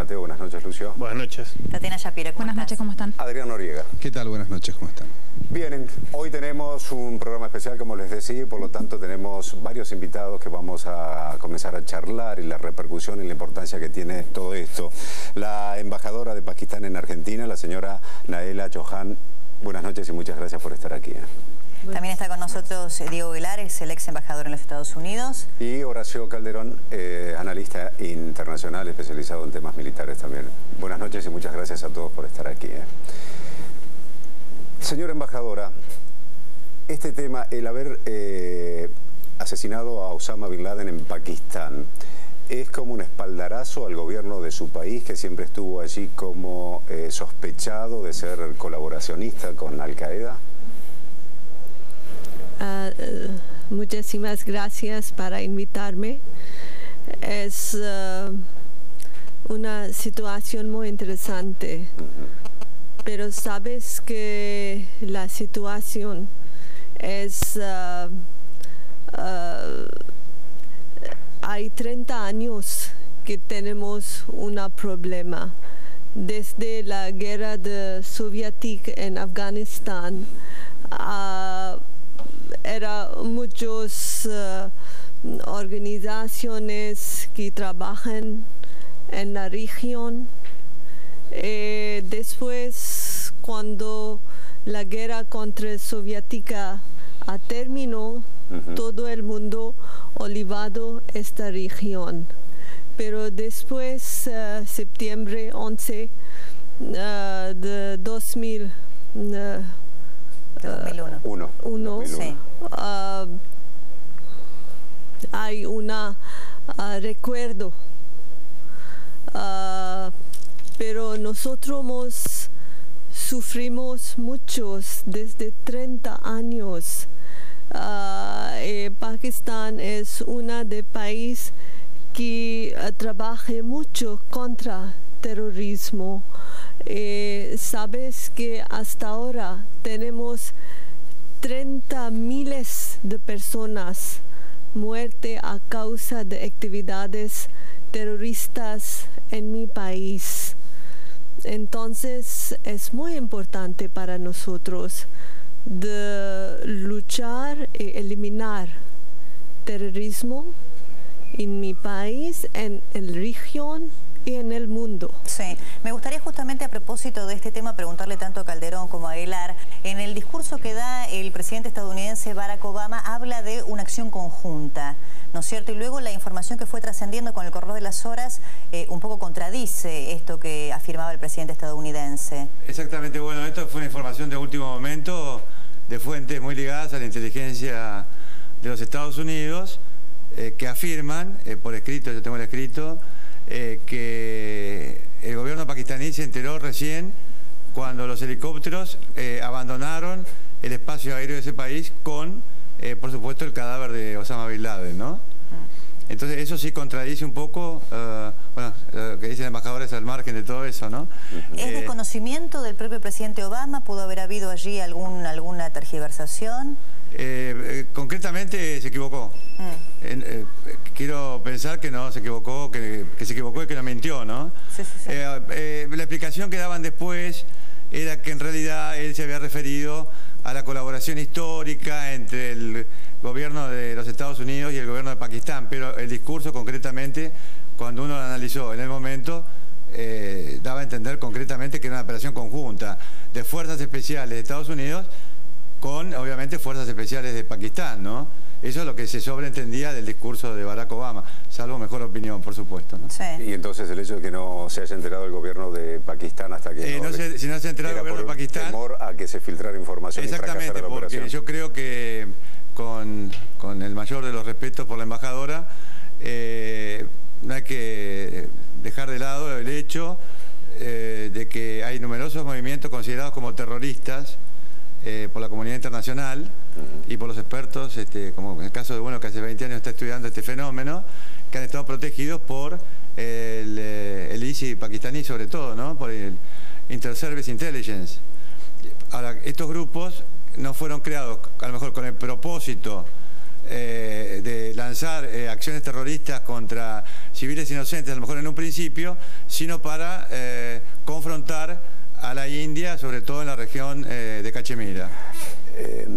Mateo, buenas noches, Lucio. Buenas noches. Tatiana Shapiro, buenas noches, ¿cómo están? Adrián Noriega. ¿Qué tal? Buenas noches, ¿cómo están? Bien, hoy tenemos un programa especial, como les decía, y por lo tanto tenemos varios invitados que vamos a comenzar a charlar y la repercusión y la importancia que tiene todo esto. La embajadora de Pakistán en Argentina, la señora Naela Chauhan. Buenas noches y muchas gracias por estar aquí. También está con nosotros Diego Velar, es el ex embajador en los Estados Unidos. Y Horacio Calderón, analista internacional especializado en temas militares también. Buenas noches y muchas gracias a todos por estar aquí. Señora embajadora, este tema, el haber asesinado a Osama Bin Laden en Pakistán, ¿es como un espaldarazo al gobierno de su país, que siempre estuvo allí como sospechado de ser colaboracionista con Al-Qaeda? Muchísimas gracias para invitarme. Es una situación muy interesante. Pero sabes que la situación es... hay 30 años que tenemos un problema. Desde la guerra soviética en Afganistán, eran muchas organizaciones que trabajan en la región. Después, cuando la guerra contra soviética terminó, todo el mundo olvidó esta región. Pero después, septiembre 11 de 2001, sí. Hay un recuerdo. Pero nosotros sufrimos muchos desde 30 años. Pakistán es uno de los países que trabaja mucho contra terrorismo. Sabes que hasta ahora tenemos 30 miles de personas muertas a causa de actividades terroristas en mi país. Entonces es muy importante para nosotros de luchar y eliminar terrorismo en mi país, en la región y en el mundo. Sí, me gustaría justamente a propósito de este tema preguntarle tanto a Calderón como a Aguilar. En el discurso que da el presidente estadounidense Barack Obama habla de una acción conjunta, ¿no es cierto? Y luego la información que fue trascendiendo con el correr de las horas un poco contradice esto que afirmaba el presidente estadounidense. Exactamente, bueno, esto fue una información de último momento de fuentes muy ligadas a la inteligencia de los Estados Unidos que afirman, por escrito, yo tengo el escrito, que el gobierno pakistaní se enteró recién cuando los helicópteros abandonaron el espacio aéreo de ese país con, por supuesto, el cadáver de Osama Bin Laden, ¿no? Entonces eso sí contradice un poco, bueno, lo que dice la embajadora es al margen de todo eso, ¿no? ¿Es desconocimiento del propio presidente Obama? ¿Pudo haber habido allí alguna tergiversación? Concretamente se equivocó. Quiero pensar que no se equivocó, que se equivocó y que no mintió, ¿no? Sí. La explicación que daban después era que en realidad él se había referido a la colaboración histórica entre el gobierno de los Estados Unidos y el gobierno de Pakistán, pero el discurso concretamente, cuando uno lo analizó en el momento, daba a entender concretamente que era una operación conjunta de fuerzas especiales de Estados Unidos con, obviamente, fuerzas especiales de Pakistán, ¿no? Eso es lo que se sobreentendía del discurso de Barack Obama, salvo mejor opinión, por supuesto, ¿no? Sí. Y entonces el hecho de que no se haya enterado el gobierno de Pakistán hasta que si no se ha enterado el gobierno de Pakistán, temor a que se filtrara información. Exactamente, y fracasara la operación. Porque yo creo que con el mayor de los respetos por la embajadora, no hay que dejar de lado el hecho de que hay numerosos movimientos considerados como terroristas por la comunidad internacional y por los expertos, como en el caso de uno que hace 20 años está estudiando este fenómeno, que han estado protegidos por el ISI pakistaní sobre todo, ¿no? Por el Inter-Service Intelligence. Ahora, estos grupos no fueron creados a lo mejor con el propósito de lanzar acciones terroristas contra civiles inocentes, a lo mejor en un principio, sino para confrontar a la India, sobre todo en la región de Cachemira.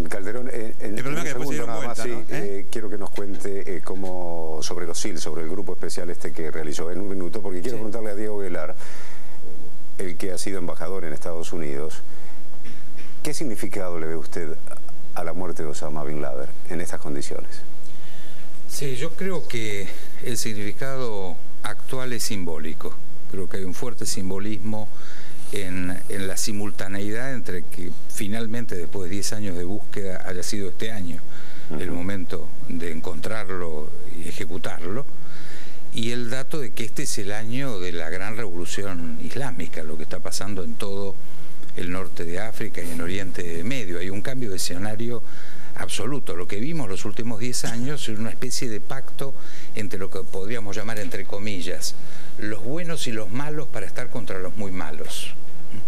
Calderón, en un segundo nada más, sí, quiero que nos cuente cómo, sobre los SEAL, sobre el grupo especial este que realizó, en un minuto, porque quiero preguntarle a Diego Aguilar, el que ha sido embajador en Estados Unidos, ¿qué significado le ve usted a la muerte de Osama Bin Laden en estas condiciones? Sí, yo creo que el significado actual es simbólico. Creo que hay un fuerte simbolismo en la simultaneidad entre que finalmente, después de 10 años de búsqueda, haya sido este año el momento de encontrarlo y ejecutarlo, y el dato de que este es el año de la gran revolución islámica, lo que está pasando en todo el norte de África y en Oriente Medio. Hay un cambio de escenario absoluto. Lo que vimos los últimos 10 años es una especie de pacto entre lo que podríamos llamar, entre comillas, los buenos y los malos para estar contra los muy malos.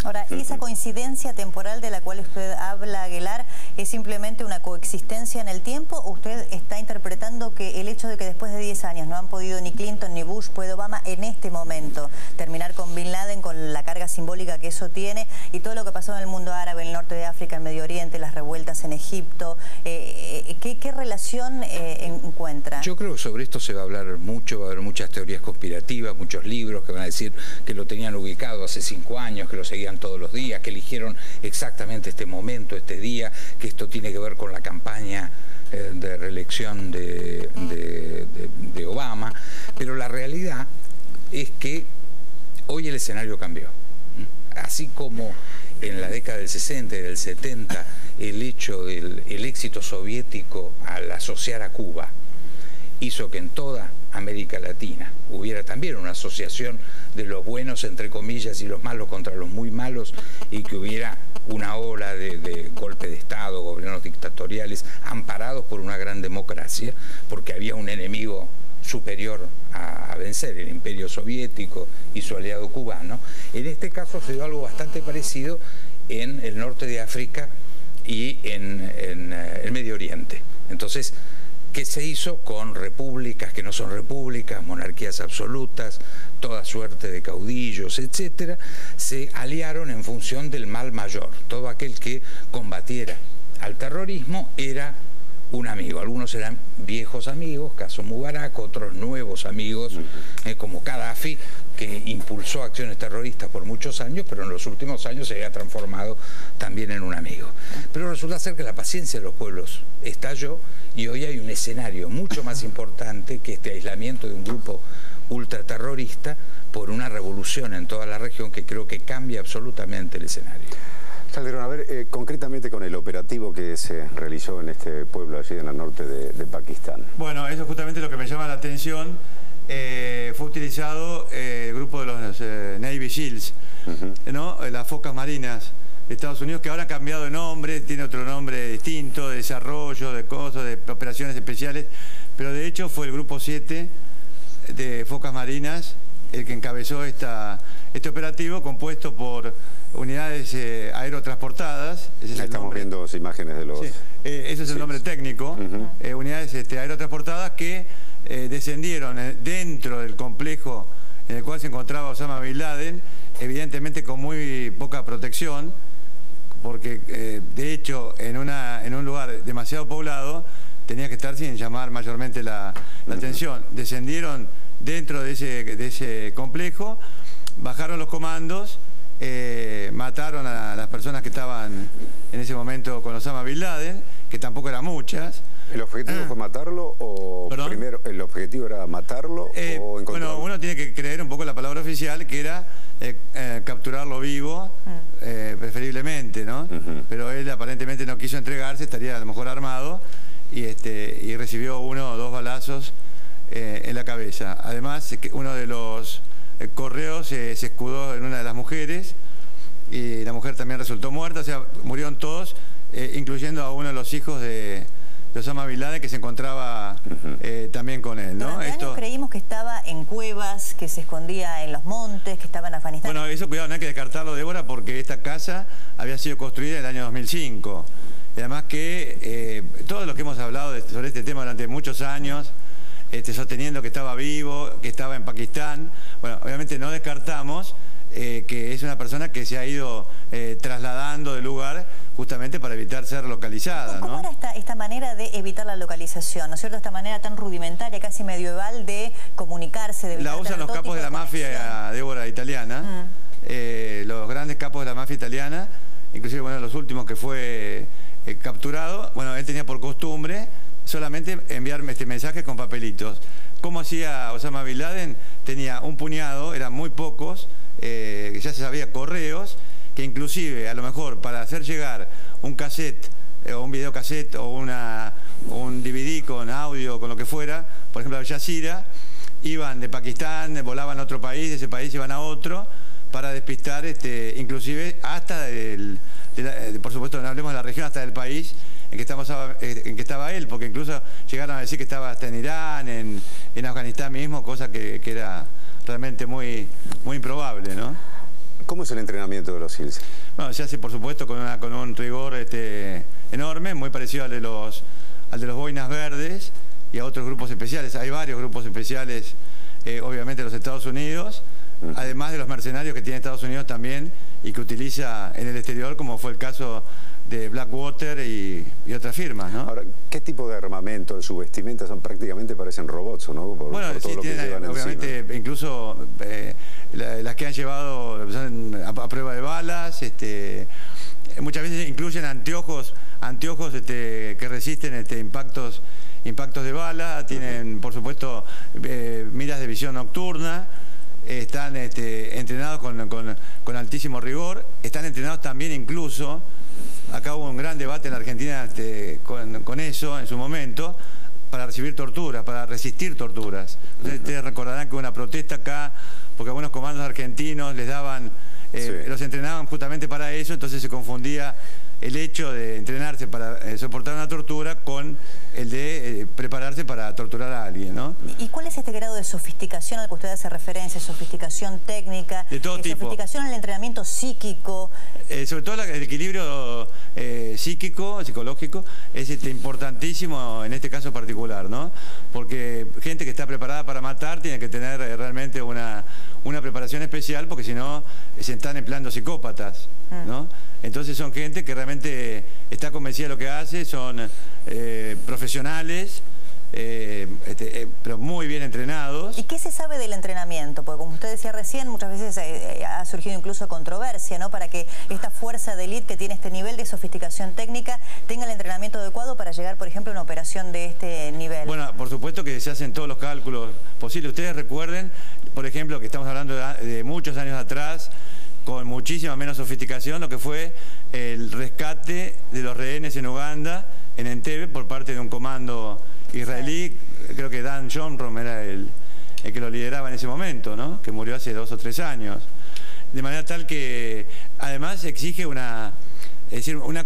Ahora, esa coincidencia temporal de la cual usted habla, Aguilar, ¿es simplemente una coexistencia en el tiempo o usted está interpretando que el hecho de que después de 10 años no han podido ni Clinton ni Bush, puede Obama en este momento terminar con Bin Laden, con la carga simbólica que eso tiene y todo lo que pasó en el mundo árabe, en el norte de África, en Medio Oriente, las revueltas en Egipto, ¿qué relación encuentra? Yo creo que sobre esto se va a hablar mucho, va a haber muchas teorías conspirativas, muchos libros que van a decir que lo tenían ubicado hace 5 años, que lo seguían todos los días, que eligieron exactamente este momento, este día, que esto tiene que ver con la campaña de reelección de Obama, pero la realidad es que hoy el escenario cambió. Así como en la década del 60 y del 70 el hecho del éxito soviético al asociar a Cuba hizo que en toda América Latina hubiera también una asociación de los buenos, entre comillas, y los malos contra los muy malos, y que hubiera una ola de golpe de Estado, gobiernos dictatoriales, amparados por una gran democracia, porque había un enemigo superior a vencer, el Imperio Soviético y su aliado cubano. En este caso se dio algo bastante parecido en el norte de África y en el Medio Oriente. Entonces, ¿qué se hizo con repúblicas que no son repúblicas, monarquías absolutas, toda suerte de caudillos, etcétera? Se aliaron en función del mal mayor. Todo aquel que combatiera al terrorismo era un amigo. Algunos eran viejos amigos, caso Mubarak, otros nuevos amigos, como Gaddafi, que impulsó acciones terroristas por muchos años, pero en los últimos años se había transformado también en un amigo. Pero resulta ser que la paciencia de los pueblos estalló y hoy hay un escenario mucho más importante que este aislamiento de un grupo ultraterrorista por una revolución en toda la región que creo que cambia absolutamente el escenario. Calderón, a ver, concretamente con el operativo que se realizó en este pueblo allí en el norte de Pakistán. Bueno, eso es justamente lo que me llama la atención. Fue utilizado el grupo de los Navy SEALs, ¿no? Las focas marinas de Estados Unidos, que ahora han cambiado de nombre, tiene otro nombre distinto, de desarrollo, de cosas, de operaciones especiales, pero de hecho fue el grupo 7 de focas marinas el que encabezó este operativo, compuesto por unidades aerotransportadas. Estamos viendo imágenes de los... Sí, ese es el nombre técnico. Unidades aerotransportadas que descendieron dentro del complejo en el cual se encontraba Osama Bin Laden, evidentemente con muy poca protección, porque de hecho en un lugar demasiado poblado tenía que estar sin llamar mayormente la atención. Descendieron dentro de ese complejo, bajaron los comandos, mataron a las personas que estaban en ese momento con Osama Bin Laden, que tampoco eran muchas. ¿El objetivo fue matarlo o primero el objetivo era matarlo o encontrarlo? Bueno, uno tiene que creer un poco la palabra oficial, que era capturarlo vivo, preferiblemente, ¿no? Pero él aparentemente no quiso entregarse, estaría a lo mejor armado, y recibió 1 o 2 balazos en la cabeza. Además, uno de los correos se escudó en una de las mujeres y la mujer también resultó muerta, o sea, murieron todos, incluyendo a uno de los hijos de Osama Bin Laden, que se encontraba también con él, ¿no? Durante años creímos que estaba en cuevas, que se escondía en los montes, que estaba en Afganistán. Bueno, eso cuidado, no hay que descartarlo, Débora, porque esta casa había sido construida en el año 2005. Y además que todos los que hemos hablado sobre este tema durante muchos años, sosteniendo que estaba vivo, que estaba en Pakistán, bueno, obviamente no descartamos que es una persona que se ha ido trasladando del lugar justamente para evitar ser localizada, ¿no? ¿Cómo era esta manera de evitar la localización, ¿no es cierto? Esta manera tan rudimentaria, casi medieval, de comunicarse, de evitar... La usan los capos de la mafia, Débora, italiana, los grandes capos de la mafia italiana, inclusive, bueno, los últimos que fue capturado, bueno, él tenía por costumbre solamente enviarme mensajes con papelitos. ¿Cómo hacía Osama Bin Laden? Tenía un puñado, eran muy pocos, ya se sabía, correos, que inclusive a lo mejor para hacer llegar un cassette o un videocassette o un DVD con audio, con lo que fuera, por ejemplo Al Jazeera, iban de Pakistán, volaban a otro país, de ese país iban a otro, para despistar, inclusive hasta por supuesto no hablemos de la región, hasta del país en que estaba él, porque incluso llegaron a decir que estaba hasta en Irán, en Afganistán mismo, cosa que era realmente muy improbable, ¿no? ¿Cómo es el entrenamiento de los SEALs? Bueno, se hace por supuesto con un rigor enorme, muy parecido al de los boinas verdes y a otros grupos especiales. Hay varios grupos especiales, obviamente, de los Estados Unidos, además de los mercenarios que tiene Estados Unidos también y que utiliza en el exterior, como fue el caso de Blackwater y otras firmas, ¿no? Ahora, ¿qué tipo de armamento? Su vestimenta parecen robots, ¿no? Por bueno, todo sí, lo que llevan obviamente, encima. Incluso las que han llevado a prueba de balas, muchas veces incluyen anteojos que resisten impactos de bala, tienen, por supuesto, miras de visión nocturna. Están entrenados con altísimo rigor, están entrenados también incluso, acá hubo un gran debate en la Argentina con eso en su momento, para recibir torturas, para resistir torturas. Ustedes recordarán que hubo una protesta acá, porque algunos comandos argentinos les daban, los entrenaban justamente para eso, entonces se confundía el hecho de entrenarse para soportar una tortura con el de prepararse para torturar a alguien, ¿no? ¿Y cuál es este grado de sofisticación al que usted hace referencia? ¿Sofisticación técnica? De todo tipo. ¿Sofisticación en el entrenamiento psíquico? Sobre todo el equilibrio psicológico, es importantísimo en este caso particular, ¿no? Porque gente que está preparada para matar tiene que tener realmente una preparación especial, porque si no se están empleando psicópatas, ¿no? Entonces son gente que realmente está convencida de lo que hace, son profesionales, pero muy bien entrenados. ¿Y qué se sabe del entrenamiento? Porque como usted decía recién, muchas veces ha surgido incluso controversia, ¿no? Para que esta fuerza de élite que tiene este nivel de sofisticación técnica tenga el entrenamiento adecuado para llegar, por ejemplo, a una operación de este nivel. Bueno, por supuesto que se hacen todos los cálculos posibles. Ustedes recuerden, por ejemplo, que estamos hablando de muchos años atrás, con muchísima menos sofisticación, lo que fue el rescate de los rehenes en Uganda, en Entebbe, por parte de un comando israelí. Creo que Dan Shomrom era el que lo lideraba en ese momento, ¿no? Que murió hace 2 o 3 años. De manera tal que además exige una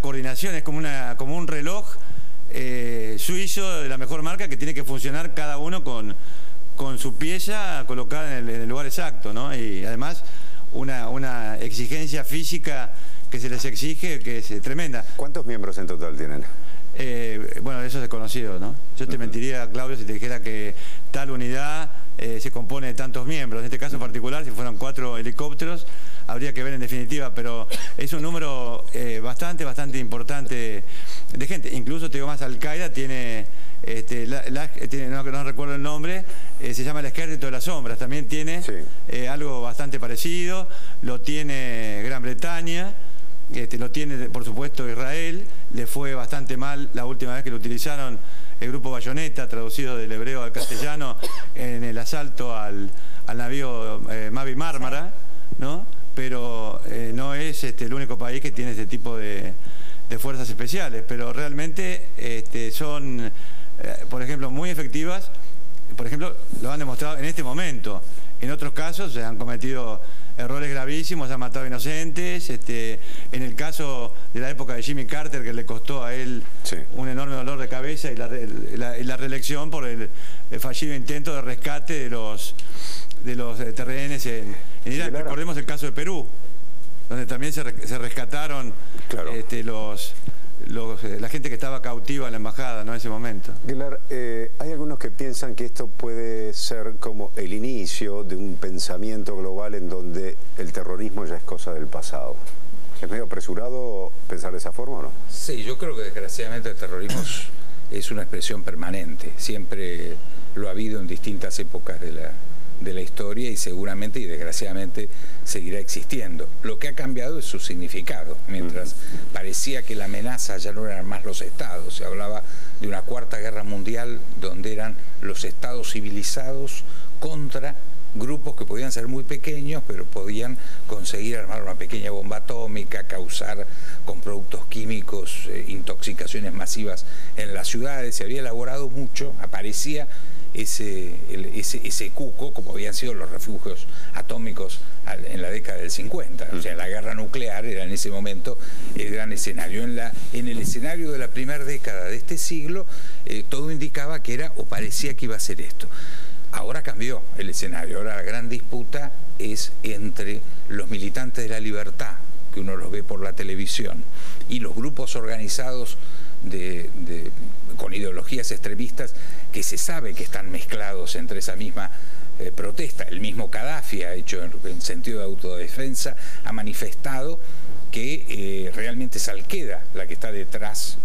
coordinación, es como un reloj suizo de la mejor marca, que tiene que funcionar cada uno con su pieza colocada en el lugar exacto, ¿no? Y además una exigencia física que se les exige, que es tremenda. ¿Cuántos miembros en total tienen? Bueno, eso es desconocido, ¿no? Yo te mentiría, Claudio, si te dijera que tal unidad se compone de tantos miembros. En este caso particular, si fueran 4 helicópteros, habría que ver en definitiva, pero es un número bastante importante de gente. Incluso, te digo más, Al-Qaeda tiene, no recuerdo el nombre, se llama el Ejército de las Sombras, también tiene algo bastante parecido, lo tiene Gran Bretaña, lo tiene por supuesto Israel. Le fue bastante mal la última vez que lo utilizaron el grupo Bayonetta, traducido del hebreo al castellano, en el asalto al navío Mavi Mármara, ¿no? Pero no es el único país que tiene este tipo de fuerzas especiales, pero realmente son, por ejemplo, muy efectivas. Por ejemplo, lo han demostrado en este momento. En otros casos se han cometido errores gravísimos, han matado inocentes. En el caso de la época de Jimmy Carter, que le costó a él un enorme dolor de cabeza, y la reelección por el fallido intento de rescate de los rehenes en Irak. Recordemos el caso de Perú, donde también se rescataron la gente que estaba cautiva en la embajada, ¿no? En ese momento. Guilar, hay algunos que piensan que esto puede ser como el inicio de un pensamiento global en donde el terrorismo ya es cosa del pasado. ¿Es medio apresurado pensar de esa forma o no? Sí, yo creo que desgraciadamente el terrorismo es una expresión permanente. Siempre lo ha habido en distintas épocas de la historia y seguramente y desgraciadamente seguirá existiendo. Lo que ha cambiado es su significado. Mientras parecía que la amenaza ya no eran más los estados, se hablaba de una cuarta guerra mundial donde eran los estados civilizados contra grupos que podían ser muy pequeños, pero podían conseguir armar una pequeña bomba atómica, causar con productos químicos intoxicaciones masivas en las ciudades. Se había elaborado mucho, aparecía ese cuco, como habían sido los refugios atómicos en la década del 50. O sea, la guerra nuclear era en ese momento el gran escenario. En el escenario de la primera década de este siglo, todo indicaba que era o parecía que iba a ser esto. Ahora cambió el escenario, ahora la gran disputa es entre los militantes de la libertad, que uno los ve por la televisión, y los grupos organizados con ideologías extremistas que se sabe que están mezclados entre esa misma protesta. El mismo Gaddafi ha hecho en sentido de autodefensa, ha manifestado que realmente es Al-Qaeda la que está detrás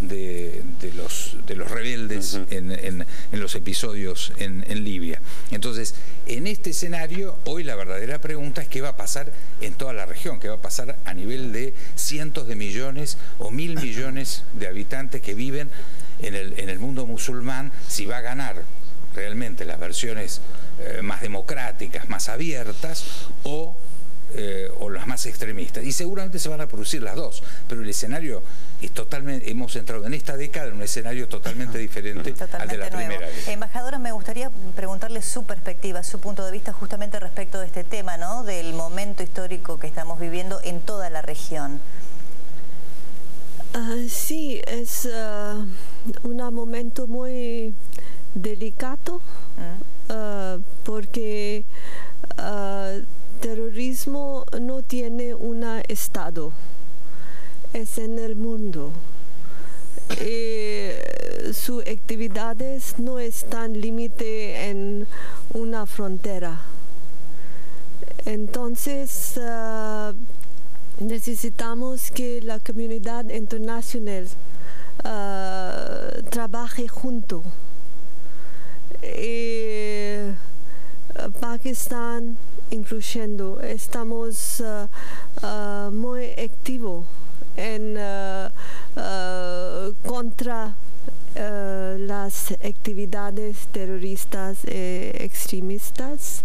de los rebeldes en los episodios en Libia. Entonces, en este escenario, hoy la verdadera pregunta es qué va a pasar en toda la región, qué va a pasar a nivel de cientos de millones o 1000 millones de habitantes que viven en el mundo musulmán, si va a ganar realmente las versiones más democráticas, más abiertas, o las más extremistas, y seguramente se van a producir las dos, pero el escenario es totalmente, hemos entrado en esta década en un escenario totalmente diferente al de la primera década. Embajadora, me gustaría preguntarle su perspectiva, su punto de vista justamente respecto de este tema, ¿no? Del momento histórico que estamos viviendo en toda la región. Sí, es un momento muy delicado porque terrorismo no tiene un estado, es en el mundo. Sus actividades no están límite en una frontera. Entonces, necesitamos que la comunidad internacional trabaje junto. Pakistán, incluyendo, estamos muy activos en contra las actividades terroristas extremistas.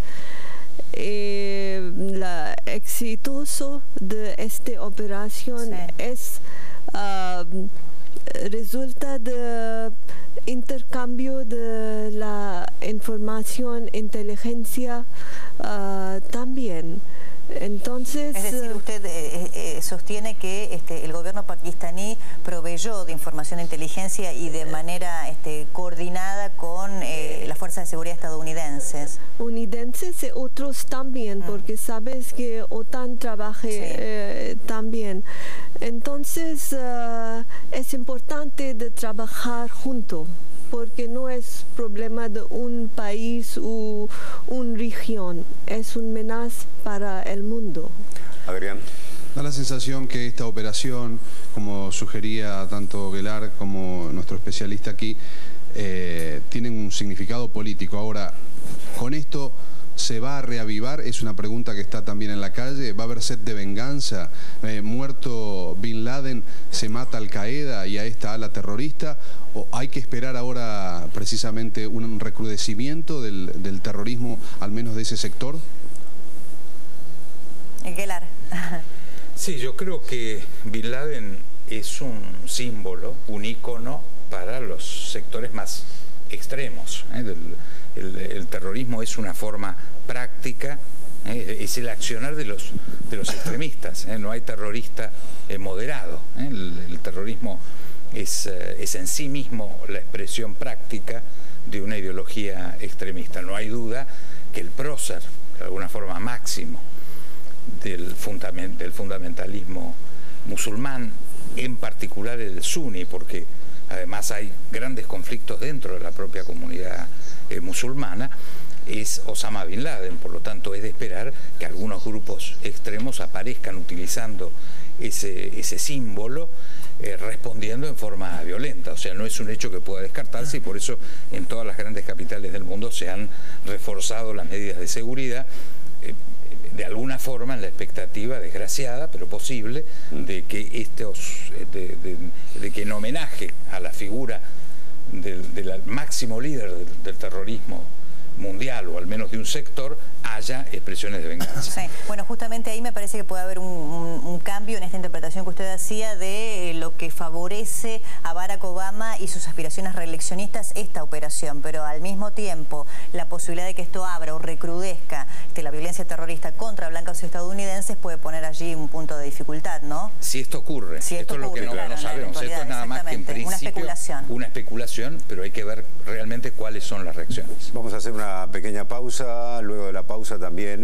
La exitoso de esta operación es resulta de intercambio de la información, inteligencia también. Entonces, es decir, usted sostiene que el gobierno pakistaní proveyó de información de inteligencia y de manera coordinada con las fuerzas de seguridad estadounidenses. Estadounidenses y otros también, porque sabes que OTAN trabaja también. Entonces, es importante de trabajar juntos, porque no es problema de un país o una región, es una amenaza para el mundo. Adrián. Da la sensación que esta operación, como sugería tanto Guilar como nuestro especialista aquí, tiene un significado político. Ahora, con esto, ¿se va a reavivar? Es una pregunta que está también en la calle. ¿Va a haber sed de venganza? Muerto Bin Laden, ¿se mata Al-Qaeda y a esta ala terrorista? ¿O hay que esperar ahora precisamente un recrudecimiento del terrorismo, al menos de ese sector? Guilar. Sí, yo creo que Bin Laden es un símbolo, un ícono para los sectores más extremos. El terrorismo es una forma práctica, es el accionar de los extremistas. No hay terrorista moderado. El terrorismo es en sí mismo la expresión práctica de una ideología extremista. No hay duda que el prócer, de alguna forma máximo, del fundamentalismo musulmán en particular el suní, porque además hay grandes conflictos dentro de la propia comunidad musulmana, es Osama Bin Laden. Por lo tanto, es de esperar que algunos grupos extremos aparezcan utilizando ese símbolo, respondiendo en forma violenta. O sea, no es un hecho que pueda descartarse, y por eso en todas las grandes capitales del mundo se han reforzado las medidas de seguridad, de alguna forma en la expectativa desgraciada, pero posible, de que de que en homenaje a la figura del máximo líder del terrorismo mundial, o al menos de un sector, haya expresiones de venganza. Sí. Bueno, justamente ahí me parece que puede haber un cambio en esta interpretación que usted hacía de lo que favorece a Barack Obama y sus aspiraciones reeleccionistas esta operación, pero al mismo tiempo la posibilidad de que esto abra o recrudezca la violencia terrorista contra blancos estadounidenses puede poner allí un punto de dificultad, ¿no? Si esto ocurre, si esto es lo que no sabemos, esto es nada más que en principio una especulación, pero hay que ver realmente cuáles son las reacciones. Vamos a hacer una pequeña pausa, luego de la pausa también